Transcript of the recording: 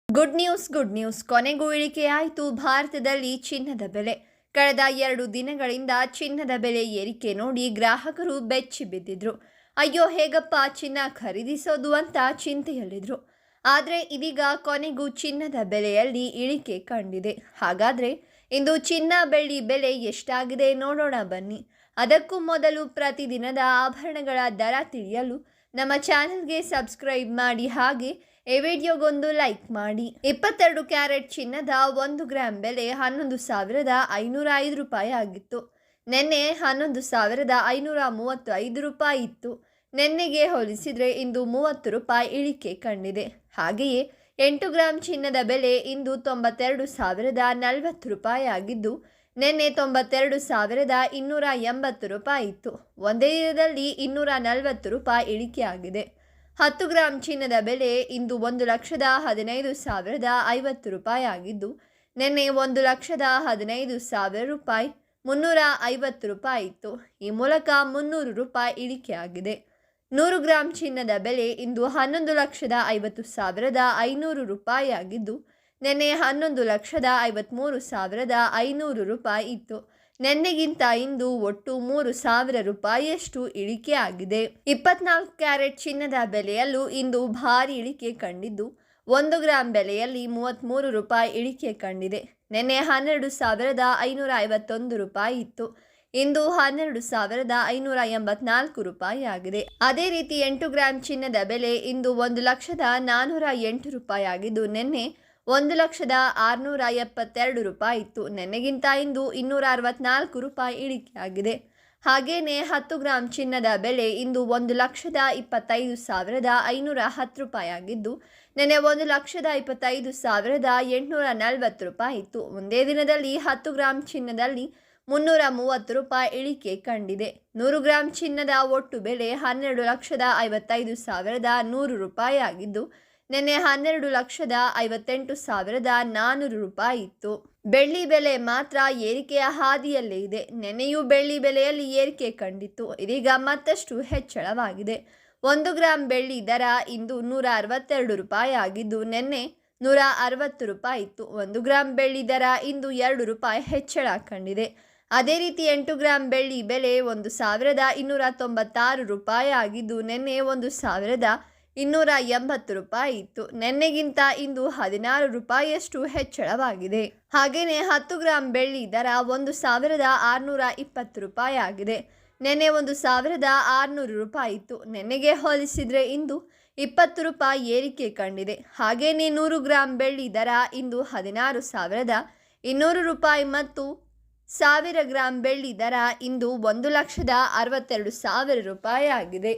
Good news ಕೊನೆಗೂ ಇಳಿಕೆಯಾಯಿತು ಭಾರತದಲ್ಲಿ ಚಿನ್ನದ ಬೆಲೆ. ಕಳೆದ 2 ದಿನಗಳಿಂದ ಚಿನ್ನದ ಬೆಲೆ ಏರಿಕೆ ನೋಡಿ ಗ್ರಾಹಕರು ಬೆಚ್ಚಿ ಬಿದ್ದಿದ್ರು. ಅಯ್ಯೋ ಹೇಗಪ್ಪ ಚಿನ್ನ ಖರೀದಿಸೋದು ಅಂತ ಚಿಂತೆಯಲ್ಲಿದ್ರು. ಆದರೆ ಇದೀಗ ಕೊನೆಗೂ ಚಿನ್ನದ ಬೆಲೆಯಲ್ಲಿ ಇಳಿಕೆ ಕಂಡಿದೆ. ಹಾಗಾದರೆ ಇಂದು ಚಿನ್ನ ಬೆಳ್ಳಿ ಬೆಲೆ ಎಷ್ಟಾಗಿದೆ ನೋಡೋಣ ಬನ್ನಿ. ಅದಕ್ಕೂ ಮೊದಲು ಪ್ರತಿದಿನದ ಆಭರಣಗಳ ದರ ತಿಳಿಯಲು ನಮ್ಮ ಚಾನೆಲ್ಗೆ ಸಬ್ಸ್ಕ್ರೈಬ್ ಮಾಡಿ, ಹಾಗೆ ಈ ವಿಡಿಯೋಗೊಂದು ಲೈಕ್ ಮಾಡಿ. 22 ಕ್ಯಾರೆಟ್ ಚಿನ್ನದ 1 ಗ್ರಾಂ ಬೆಲೆ 11,505 ರೂಪಾಯಿ ಆಗಿತ್ತು. ನಿನ್ನೆ 11,535 ರೂಪಾಯಿ ಇತ್ತು. ನಿನ್ನೆಗೆ ಹೋಲಿಸಿದರೆ ಇಂದು 30 ರೂಪಾಯಿ ಇಳಿಕೆ ಕಂಡಿದೆ. ಹಾಗೆಯೇ 8 ಗ್ರಾಂ ಚಿನ್ನದ ಬೆಲೆ ಇಂದು 92,040 ರೂಪಾಯಿ ಆಗಿದ್ದು, ನಿನ್ನೆ 92,280 ರೂಪಾಯಿ ಇತ್ತು. ಒಂದೇ ದಿನದಲ್ಲಿ 240 ರೂಪಾಯಿ ಇಳಿಕೆಯಾಗಿದೆ. 10 ಗ್ರಾಂ ಚಿನ್ನದ ಬೆಲೆ ಇಂದು 1,15,050 ರೂಪಾಯಿ ಆಗಿದ್ದು, ನಿನ್ನೆ 1,15,000 ರೂಪಾಯಿ 350 ರೂಪಾಯಿ ಇತ್ತು. ಈ ಮೂಲಕ 300 ರೂಪಾಯಿ ಇಳಿಕೆಯಾಗಿದೆ. 100 ಗ್ರಾಂ ಚಿನ್ನದ ಬೆಲೆ ಇಂದು 11,50,500 ರೂಪಾಯಿ ಆಗಿದ್ದು, ನಿನ್ನೆ 11,53,500 ರೂಪಾಯಿ ಇತ್ತು. ನಿನ್ನೆಗಿಂತ ಇಂದು ಒಟ್ಟು 3,000 ರೂಪಾಯಿಯಷ್ಟು ಇಳಿಕೆ ಆಗಿದೆ. 24 ಕ್ಯಾರೆಟ್ ಚಿನ್ನದ ಬೆಲೆಯಲ್ಲೂ ಇಂದು ಭಾರಿ ಇಳಿಕೆ ಕಂಡಿದ್ದು, 1 ಗ್ರಾಂ ಬೆಲೆಯಲ್ಲಿ 33 ರೂಪಾಯಿ ಇಳಿಕೆ ಕಂಡಿದೆ. ನಿನ್ನೆ 12,551 ರೂಪಾಯಿ ಇತ್ತು. ಇಂದು 12,584 ರೂಪಾಯಿ ಆಗಿದೆ. ಅದೇ ರೀತಿ 8 ಗ್ರಾಂ ಚಿನ್ನದ ಬೆಲೆ ಇಂದು 1,408 ರೂಪಾಯಿ ಆಗಿದ್ದು, ನಿನ್ನೆ 1,672 ರೂಪಾಯಿ ಇತ್ತು. ನಿನ್ನೆಗಿಂತ ಇಂದು 264 ರೂಪಾಯಿ ಇಳಿಕೆಯಾಗಿದೆ. ಹಾಗೆಯೇ 10 ಗ್ರಾಂ ಚಿನ್ನದ ಬೆಲೆ ಇಂದು 1,25,510 ರೂಪಾಯಿ ಆಗಿದ್ದು, ನಿನ್ನೆ 1,25,840 ರೂಪಾಯಿ ಇತ್ತು. ಒಂದೇ ದಿನದಲ್ಲಿ 10 ಗ್ರಾಂ ಚಿನ್ನದಲ್ಲಿ 330 ರೂಪಾಯಿ ಇಳಿಕೆ ಕಂಡಿದೆ. 100 ಗ್ರಾಂ ಚಿನ್ನದ ಒಟ್ಟು ಬೆಲೆ 12,55,100 ರೂಪಾಯಿ ಆಗಿದ್ದು, ನಿನ್ನೆ 12,58,400 ರೂಪಾಯಿ ಇತ್ತು. ಬೆಳ್ಳಿ ಬೆಲೆ ಮಾತ್ರ ಏರಿಕೆಯ ಹಾದಿಯಲ್ಲೇ ಇದೆ. ನಿನ್ನೆಯೂ ಬೆಳ್ಳಿ ಬೆಲೆಯಲ್ಲಿ ಏರಿಕೆ ಕಂಡಿತ್ತು. ಇದೀಗ ಮತ್ತಷ್ಟು ಹೆಚ್ಚಳವಾಗಿದೆ. 1 ಗ್ರಾಂ ಬೆಳ್ಳಿ ದರ ಇಂದು 162 ರೂಪಾಯಿ ಆಗಿದ್ದು, ನಿನ್ನೆ 160 ರೂಪಾಯಿ ಇತ್ತು. 1 ಗ್ರಾಂ ಬೆಳ್ಳಿ ದರ ಇಂದು 2 ರೂಪಾಯಿ ಹೆಚ್ಚಳ ಕಂಡಿದೆ. ಅದೇ ರೀತಿ 8 ಗ್ರಾಂ ಬೆಳ್ಳಿ ಬೆಲೆ 1,296 ರೂಪಾಯಿ ಆಗಿದ್ದು, ನಿನ್ನೆ 1,280 ರೂಪಾಯಿ ಇತ್ತು. ನಿನ್ನೆಗಿಂತ ಇಂದು 16 ರೂಪಾಯಿಯಷ್ಟು ಹೆಚ್ಚಳವಾಗಿದೆ. ಹಾಗೆಯೇ 10 ಗ್ರಾಂ ಬೆಳ್ಳಿ ದರ 1,620 ರೂಪಾಯಿ ಆಗಿದೆ. ನಿನ್ನೆ 1,600 ರೂಪಾಯಿ ಇತ್ತು. ನಿನ್ನೆಗೆ ಹೋಲಿಸಿದರೆ ಇಂದು 20 ರೂಪಾಯಿ ಏರಿಕೆ ಕಂಡಿದೆ. ಹಾಗೆಯೇ 100 ಗ್ರಾಂ ಬೆಳ್ಳಿ ದರ ಇಂದು 16,200 ರೂಪಾಯಿ ಮತ್ತು 1000 ಗ್ರಾಂ ಬೆಳ್ಳಿ ದರ ಇಂದು 1,62,000 ರೂಪಾಯಿ ಆಗಿದೆ.